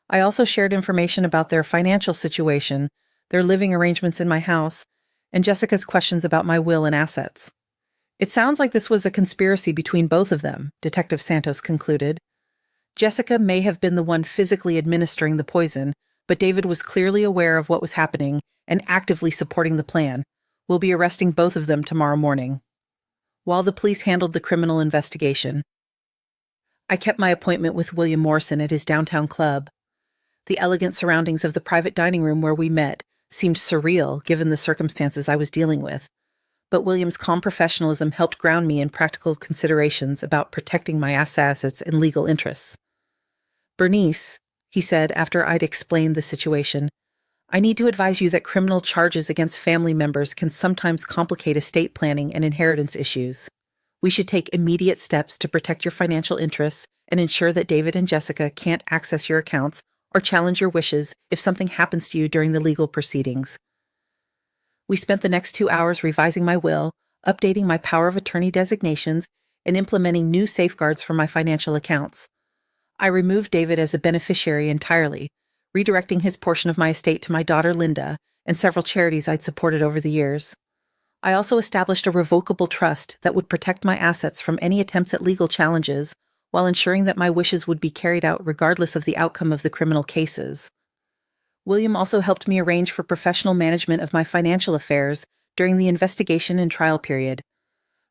I also shared information about their financial situation, their living arrangements in my house, and Jessica's questions about my will and assets. "It sounds like this was a conspiracy between both of them," Detective Santos concluded. "Jessica may have been the one physically administering the poison, but David was clearly aware of what was happening and actively supporting the plan. We'll be arresting both of them tomorrow morning." While the police handled the criminal investigation, I kept my appointment with William Morrison at his downtown club. The elegant surroundings of the private dining room where we met seemed surreal given the circumstances I was dealing with. But William's calm professionalism helped ground me in practical considerations about protecting my assets and legal interests. "Bernice," he said after I'd explained the situation, "I need to advise you that criminal charges against family members can sometimes complicate estate planning and inheritance issues. We should take immediate steps to protect your financial interests and ensure that David and Jessica can't access your accounts or challenge your wishes if something happens to you during the legal proceedings." We spent the next 2 hours revising my will, updating my power of attorney designations, and implementing new safeguards for my financial accounts. I removed David as a beneficiary entirely, redirecting his portion of my estate to my daughter Linda and several charities I'd supported over the years. I also established a revocable trust that would protect my assets from any attempts at legal challenges, while ensuring that my wishes would be carried out regardless of the outcome of the criminal cases. William also helped me arrange for professional management of my financial affairs during the investigation and trial period.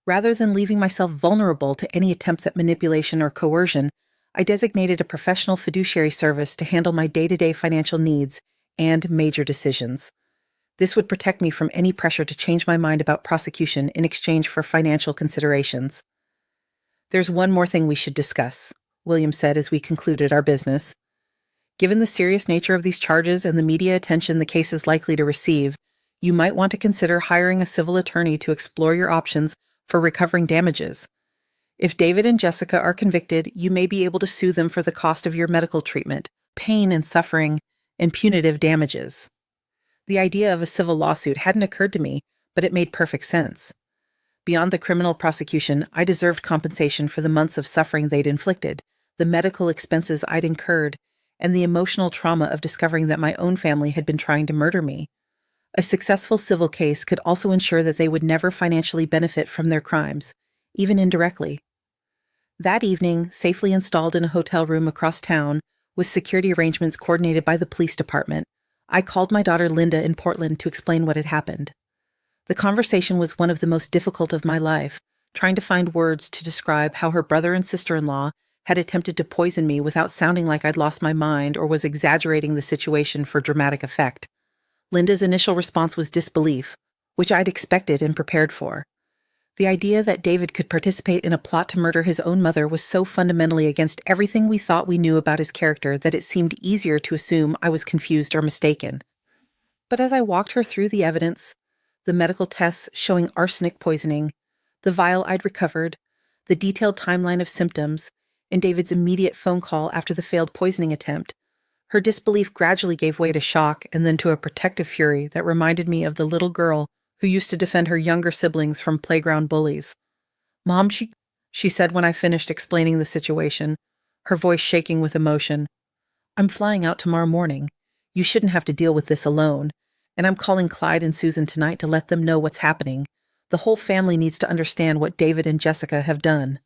Rather than leaving myself vulnerable to any attempts at manipulation or coercion, I designated a professional fiduciary service to handle my day-to-day financial needs and major decisions. This would protect me from any pressure to change my mind about prosecution in exchange for financial considerations. "There's one more thing we should discuss," William said as we concluded our business. "Given the serious nature of these charges and the media attention the case is likely to receive, you might want to consider hiring a civil attorney to explore your options for recovering damages. If David and Jessica are convicted, you may be able to sue them for the cost of your medical treatment, pain and suffering, and punitive damages." The idea of a civil lawsuit hadn't occurred to me, but it made perfect sense. Beyond the criminal prosecution, I deserved compensation for the months of suffering they'd inflicted, the medical expenses I'd incurred, and the emotional trauma of discovering that my own family had been trying to murder me. A successful civil case could also ensure that they would never financially benefit from their crimes, even indirectly. That evening, safely installed in a hotel room across town, with security arrangements coordinated by the police department, I called my daughter Linda in Portland to explain what had happened. The conversation was one of the most difficult of my life, trying to find words to describe how her brother and sister-in-law had attempted to poison me without sounding like I'd lost my mind or was exaggerating the situation for dramatic effect. Linda's initial response was disbelief, which I'd expected and prepared for. The idea that David could participate in a plot to murder his own mother was so fundamentally against everything we thought we knew about his character that it seemed easier to assume I was confused or mistaken. But as I walked her through the evidence, the medical tests showing arsenic poisoning, the vial I'd recovered, the detailed timeline of symptoms, and David's immediate phone call after the failed poisoning attempt, her disbelief gradually gave way to shock and then to a protective fury that reminded me of the little girl who used to defend her younger siblings from playground bullies. "Mom," she said when I finished explaining the situation, her voice shaking with emotion, "I'm flying out tomorrow morning. You shouldn't have to deal with this alone. And I'm calling Clyde and Susan tonight to let them know what's happening. The whole family needs to understand what David and Jessica have done."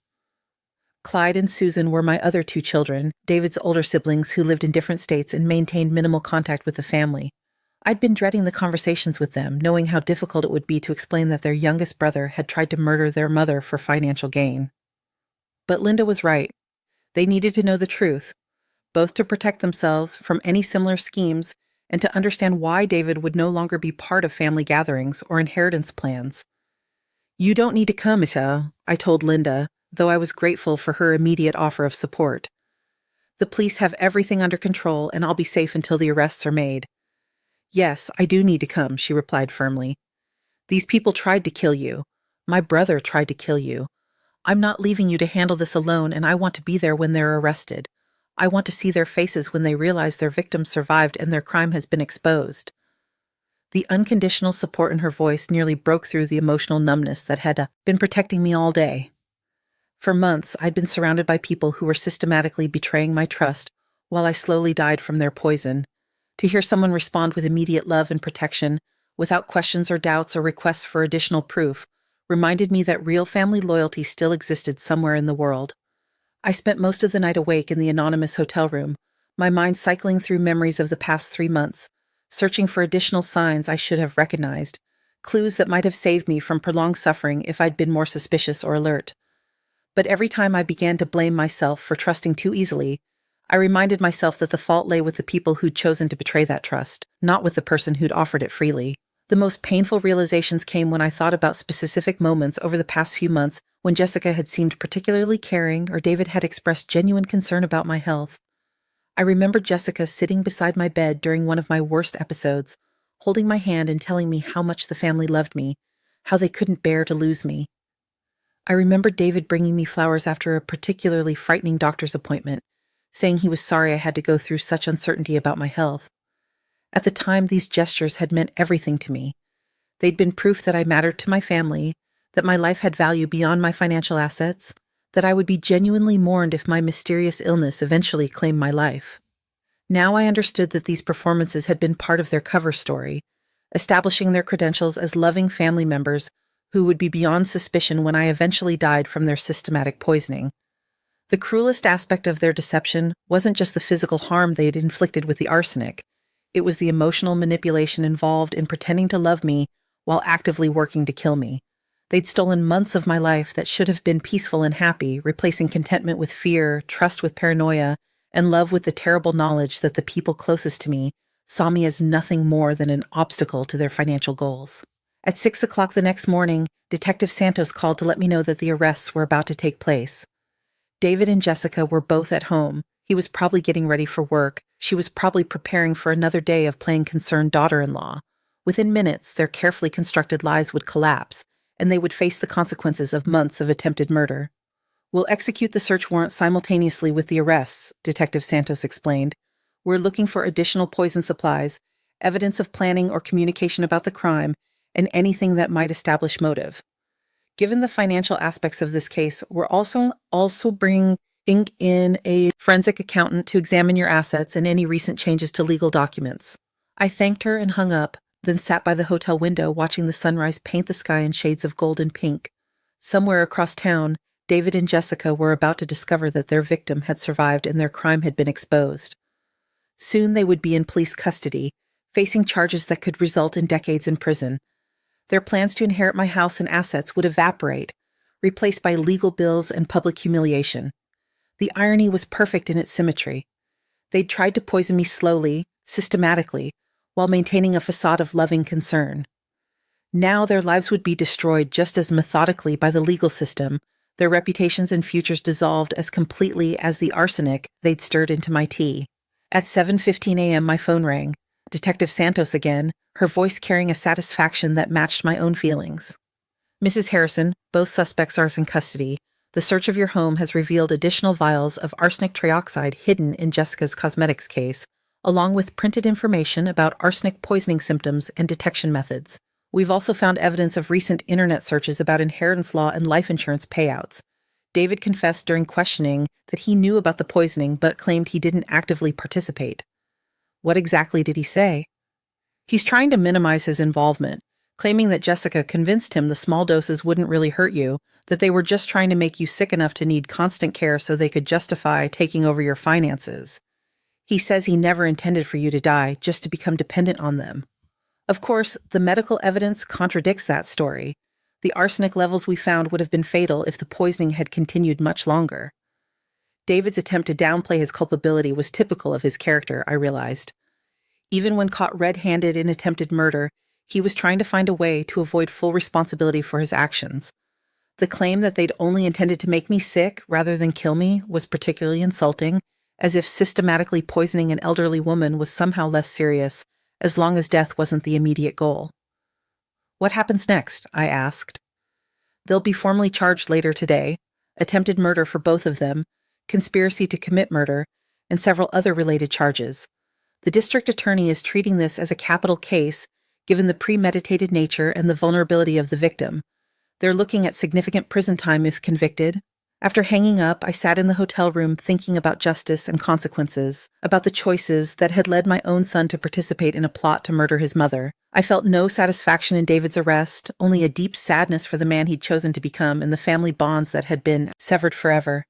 Clyde and Susan were my other two children, David's older siblings who lived in different states and maintained minimal contact with the family. I'd been dreading the conversations with them, knowing how difficult it would be to explain that their youngest brother had tried to murder their mother for financial gain. But Linda was right. They needed to know the truth, both to protect themselves from any similar schemes and to understand why David would no longer be part of family gatherings or inheritance plans. "You don't need to come, Michelle," I told Linda, though I was grateful for her immediate offer of support. "The police have everything under control, and I'll be safe until the arrests are made." "Yes, I do need to come," she replied firmly. "These people tried to kill you. My brother tried to kill you. I'm not leaving you to handle this alone, and I want to be there when they're arrested. I want to see their faces when they realize their victim survived and their crime has been exposed." The unconditional support in her voice nearly broke through the emotional numbness that had been protecting me all day. For months, I'd been surrounded by people who were systematically betraying my trust while I slowly died from their poison. To hear someone respond with immediate love and protection, without questions or doubts or requests for additional proof, reminded me that real family loyalty still existed somewhere in the world. I spent most of the night awake in the anonymous hotel room, my mind cycling through memories of the past 3 months, searching for additional signs I should have recognized, clues that might have saved me from prolonged suffering if I'd been more suspicious or alert. But every time I began to blame myself for trusting too easily, I reminded myself that the fault lay with the people who'd chosen to betray that trust, not with the person who'd offered it freely. The most painful realizations came when I thought about specific moments over the past few months when Jessica had seemed particularly caring or David had expressed genuine concern about my health. I remembered Jessica sitting beside my bed during one of my worst episodes, holding my hand and telling me how much the family loved me, how they couldn't bear to lose me. I remembered David bringing me flowers after a particularly frightening doctor's appointment, saying he was sorry I had to go through such uncertainty about my health. At the time, these gestures had meant everything to me. They'd been proof that I mattered to my family, that my life had value beyond my financial assets, that I would be genuinely mourned if my mysterious illness eventually claimed my life. Now I understood that these performances had been part of their cover story, establishing their credentials as loving family members who would be beyond suspicion when I eventually died from their systematic poisoning. The cruelest aspect of their deception wasn't just the physical harm they had inflicted with the arsenic. It was the emotional manipulation involved in pretending to love me while actively working to kill me. They'd stolen months of my life that should have been peaceful and happy, replacing contentment with fear, trust with paranoia, and love with the terrible knowledge that the people closest to me saw me as nothing more than an obstacle to their financial goals. At 6 o'clock the next morning, Detective Santos called to let me know that the arrests were about to take place. David and Jessica were both at home. He was probably getting ready for work. She was probably preparing for another day of playing concerned daughter-in-law. Within minutes, their carefully constructed lies would collapse, and they would face the consequences of months of attempted murder. "We'll execute the search warrant simultaneously with the arrests," Detective Santos explained. "We're looking for additional poison supplies, evidence of planning or communication about the crime, and anything that might establish motive. Given the financial aspects of this case, we're also bringing in a forensic accountant to examine your assets and any recent changes to legal documents." I thanked her and hung up, then sat by the hotel window watching the sunrise paint the sky in shades of gold and pink. Somewhere across town, David and Jessica were about to discover that their victim had survived and their crime had been exposed. Soon they would be in police custody, facing charges that could result in decades in prison. Their plans to inherit my house and assets would evaporate, replaced by legal bills and public humiliation. The irony was perfect in its symmetry. They'd tried to poison me slowly, systematically, while maintaining a facade of loving concern. Now their lives would be destroyed just as methodically by the legal system, their reputations and futures dissolved as completely as the arsenic they'd stirred into my tea. At 7:15 a.m. my phone rang. Detective Santos again, her voice carrying a satisfaction that matched my own feelings. "Mrs. Harrison, both suspects are in custody. The search of your home has revealed additional vials of arsenic trioxide hidden in Jessica's cosmetics case, along with printed information about arsenic poisoning symptoms and detection methods. We've also found evidence of recent internet searches about inheritance law and life insurance payouts. David confessed during questioning that he knew about the poisoning but claimed he didn't actively participate." "What exactly did he say?" "He's trying to minimize his involvement, claiming that Jessica convinced him the small doses wouldn't really hurt you, that they were just trying to make you sick enough to need constant care so they could justify taking over your finances. He says he never intended for you to die, just to become dependent on them. Of course, the medical evidence contradicts that story. The arsenic levels we found would have been fatal if the poisoning had continued much longer." David's attempt to downplay his culpability was typical of his character, I realized. Even when caught red-handed in attempted murder, he was trying to find a way to avoid full responsibility for his actions. The claim that they'd only intended to make me sick rather than kill me was particularly insulting, as if systematically poisoning an elderly woman was somehow less serious, as long as death wasn't the immediate goal. "What happens next?" I asked. "They'll be formally charged later today, attempted murder for both of them, conspiracy to commit murder, and several other related charges. The district attorney is treating this as a capital case, given the premeditated nature and the vulnerability of the victim. They're looking at significant prison time if convicted." After hanging up, I sat in the hotel room thinking about justice and consequences, about the choices that had led my own son to participate in a plot to murder his mother. I felt no satisfaction in David's arrest, only a deep sadness for the man he'd chosen to become and the family bonds that had been severed forever.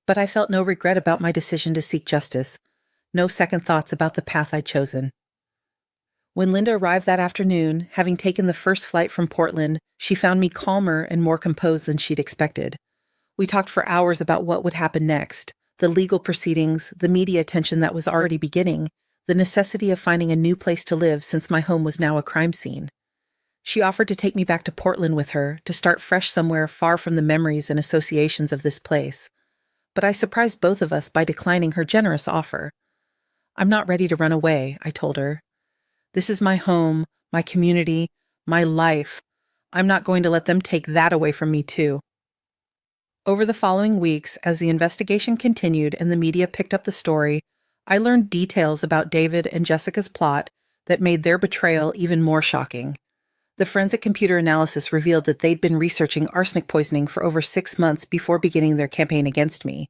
But I felt no regret about my decision to seek justice, no second thoughts about the path I'd chosen. When Linda arrived that afternoon, having taken the first flight from Portland, she found me calmer and more composed than she'd expected. We talked for hours about what would happen next, the legal proceedings, the media attention that was already beginning, the necessity of finding a new place to live since my home was now a crime scene. She offered to take me back to Portland with her, to start fresh somewhere far from the memories and associations of this place. But I surprised both of us by declining her generous offer. "I'm not ready to run away," I told her. "This is my home, my community, my life. I'm not going to let them take that away from me, too." Over the following weeks, as the investigation continued and the media picked up the story, I learned details about David and Jessica's plot that made their betrayal even more shocking. The forensic computer analysis revealed that they'd been researching arsenic poisoning for over 6 months before beginning their campaign against me.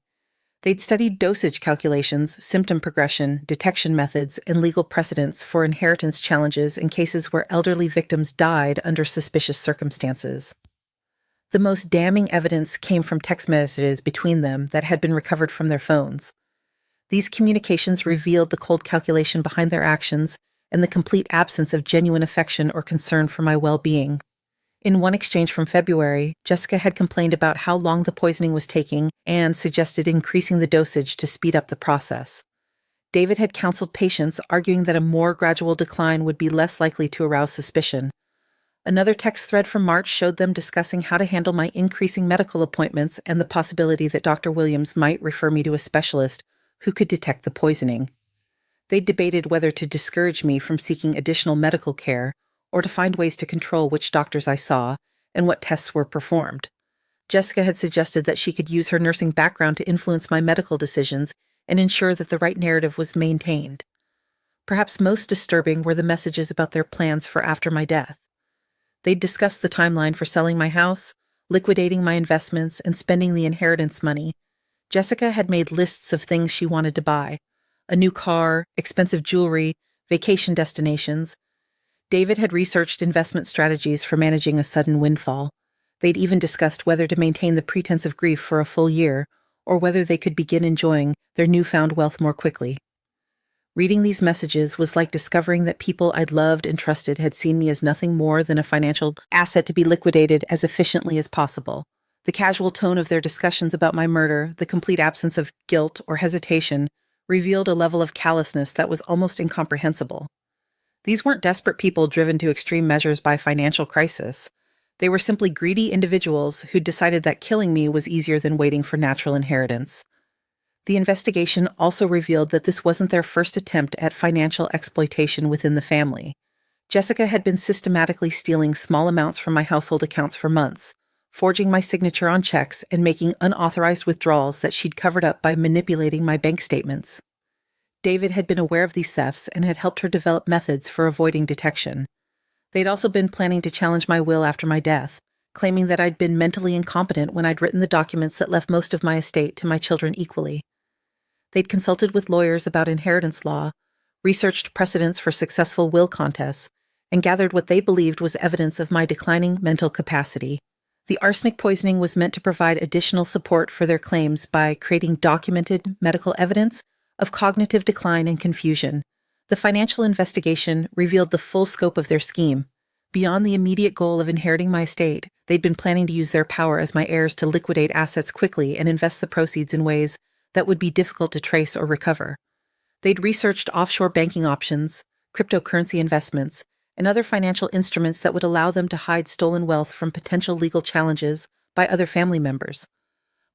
They'd studied dosage calculations, symptom progression, detection methods, and legal precedents for inheritance challenges in cases where elderly victims died under suspicious circumstances. The most damning evidence came from text messages between them that had been recovered from their phones. These communications revealed the cold calculation behind their actions and the complete absence of genuine affection or concern for my well-being. In one exchange from February, Jessica had complained about how long the poisoning was taking and suggested increasing the dosage to speed up the process. David had counseled patients, arguing that a more gradual decline would be less likely to arouse suspicion. Another text thread from March showed them discussing how to handle my increasing medical appointments and the possibility that Dr. Williams might refer me to a specialist who could detect the poisoning. They debated whether to discourage me from seeking additional medical care or to find ways to control which doctors I saw and what tests were performed. Jessica had suggested that she could use her nursing background to influence my medical decisions and ensure that the right narrative was maintained. Perhaps most disturbing were the messages about their plans for after my death. They'd discussed the timeline for selling my house, liquidating my investments, and spending the inheritance money. Jessica had made lists of things she wanted to buy: a new car, expensive jewelry, vacation destinations. David had researched investment strategies for managing a sudden windfall. They'd even discussed whether to maintain the pretense of grief for a full year, or whether they could begin enjoying their newfound wealth more quickly. Reading these messages was like discovering that people I'd loved and trusted had seen me as nothing more than a financial asset to be liquidated as efficiently as possible. The casual tone of their discussions about my murder, the complete absence of guilt or hesitation, revealed a level of callousness that was almost incomprehensible. These weren't desperate people driven to extreme measures by financial crisis. They were simply greedy individuals who'd decided that killing me was easier than waiting for natural inheritance. The investigation also revealed that this wasn't their first attempt at financial exploitation within the family. Jessica had been systematically stealing small amounts from my household accounts for months, forging my signature on checks and making unauthorized withdrawals that she'd covered up by manipulating my bank statements. David had been aware of these thefts and had helped her develop methods for avoiding detection. They'd also been planning to challenge my will after my death, claiming that I'd been mentally incompetent when I'd written the documents that left most of my estate to my children equally. They'd consulted with lawyers about inheritance law, researched precedents for successful will contests, and gathered what they believed was evidence of my declining mental capacity. The arsenic poisoning was meant to provide additional support for their claims by creating documented medical evidence of cognitive decline and confusion. The financial investigation revealed the full scope of their scheme. Beyond the immediate goal of inheriting my estate, they'd been planning to use their power as my heirs to liquidate assets quickly and invest the proceeds in ways that would be difficult to trace or recover. They'd researched offshore banking options, cryptocurrency investments, and other financial instruments that would allow them to hide stolen wealth from potential legal challenges by other family members.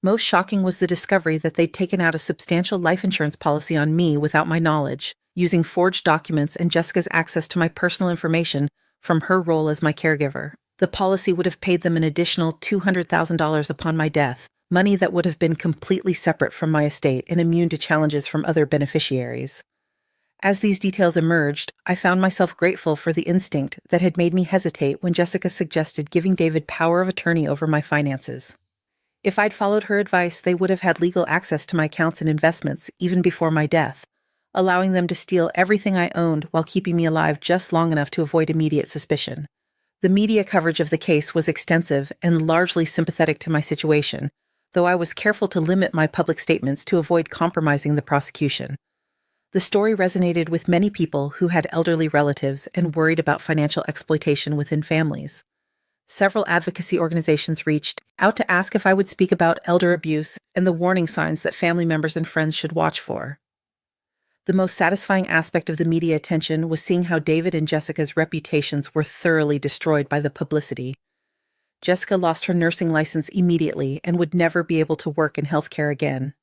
Most shocking was the discovery that they'd taken out a substantial life insurance policy on me without my knowledge, using forged documents and Jessica's access to my personal information from her role as my caregiver. The policy would have paid them an additional $200,000 upon my death, money that would have been completely separate from my estate and immune to challenges from other beneficiaries. As these details emerged, I found myself grateful for the instinct that had made me hesitate when Jessica suggested giving David power of attorney over my finances. If I'd followed her advice, they would have had legal access to my accounts and investments even before my death, allowing them to steal everything I owned while keeping me alive just long enough to avoid immediate suspicion. The media coverage of the case was extensive and largely sympathetic to my situation, though I was careful to limit my public statements to avoid compromising the prosecution. The story resonated with many people who had elderly relatives and worried about financial exploitation within families. Several advocacy organizations reached out to ask if I would speak about elder abuse and the warning signs that family members and friends should watch for. The most satisfying aspect of the media attention was seeing how David and Jessica's reputations were thoroughly destroyed by the publicity. Jessica lost her nursing license immediately and would never be able to work in healthcare again.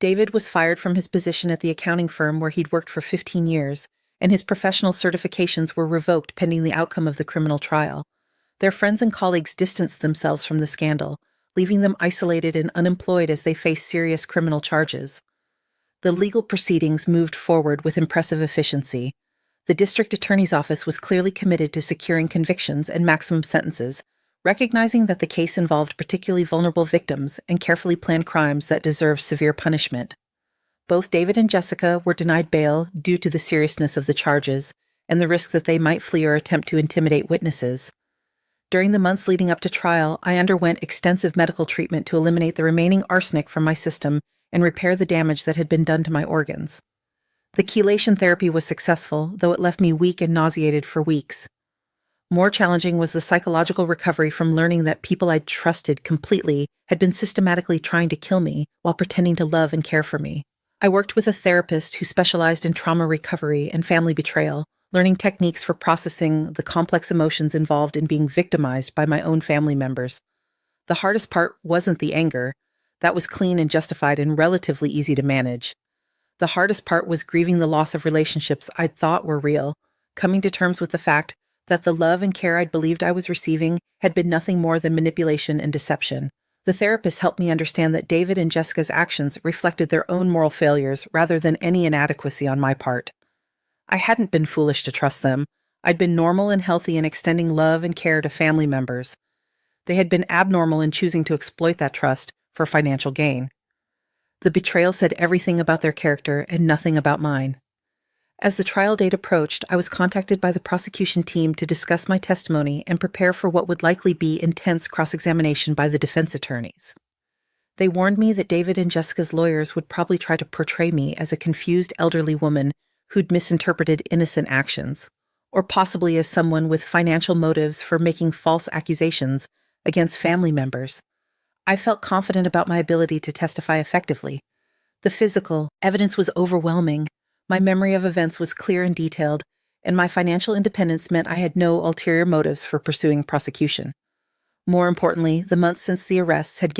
David was fired from his position at the accounting firm where he'd worked for 15 years, and his professional certifications were revoked pending the outcome of the criminal trial. Their friends and colleagues distanced themselves from the scandal, leaving them isolated and unemployed as they faced serious criminal charges. The legal proceedings moved forward with impressive efficiency. The district attorney's office was clearly committed to securing convictions and maximum sentences, recognizing that the case involved particularly vulnerable victims and carefully planned crimes that deserved severe punishment. Both David and Jessica were denied bail due to the seriousness of the charges and the risk that they might flee or attempt to intimidate witnesses. During the months leading up to trial, I underwent extensive medical treatment to eliminate the remaining arsenic from my system and repair the damage that had been done to my organs. The chelation therapy was successful, though it left me weak and nauseated for weeks. More challenging was the psychological recovery from learning that people I'd trusted completely had been systematically trying to kill me while pretending to love and care for me. I worked with a therapist who specialized in trauma recovery and family betrayal, learning techniques for processing the complex emotions involved in being victimized by my own family members. The hardest part wasn't the anger. That was clean and justified and relatively easy to manage. The hardest part was grieving the loss of relationships I'd thought were real, coming to terms with the fact that the love and care I'd believed I was receiving had been nothing more than manipulation and deception. The therapist helped me understand that David and Jessica's actions reflected their own moral failures rather than any inadequacy on my part. I hadn't been foolish to trust them. I'd been normal and healthy in extending love and care to family members. They had been abnormal in choosing to exploit that trust for financial gain. The betrayal said everything about their character and nothing about mine. As the trial date approached, I was contacted by the prosecution team to discuss my testimony and prepare for what would likely be intense cross-examination by the defense attorneys. They warned me that David and Jessica's lawyers would probably try to portray me as a confused elderly woman who'd misinterpreted innocent actions, or possibly as someone with financial motives for making false accusations against family members. I felt confident about my ability to testify effectively. The physical evidence was overwhelming. My memory of events was clear and detailed, and my financial independence meant I had no ulterior motives for pursuing prosecution. More importantly, the months since the arrests had given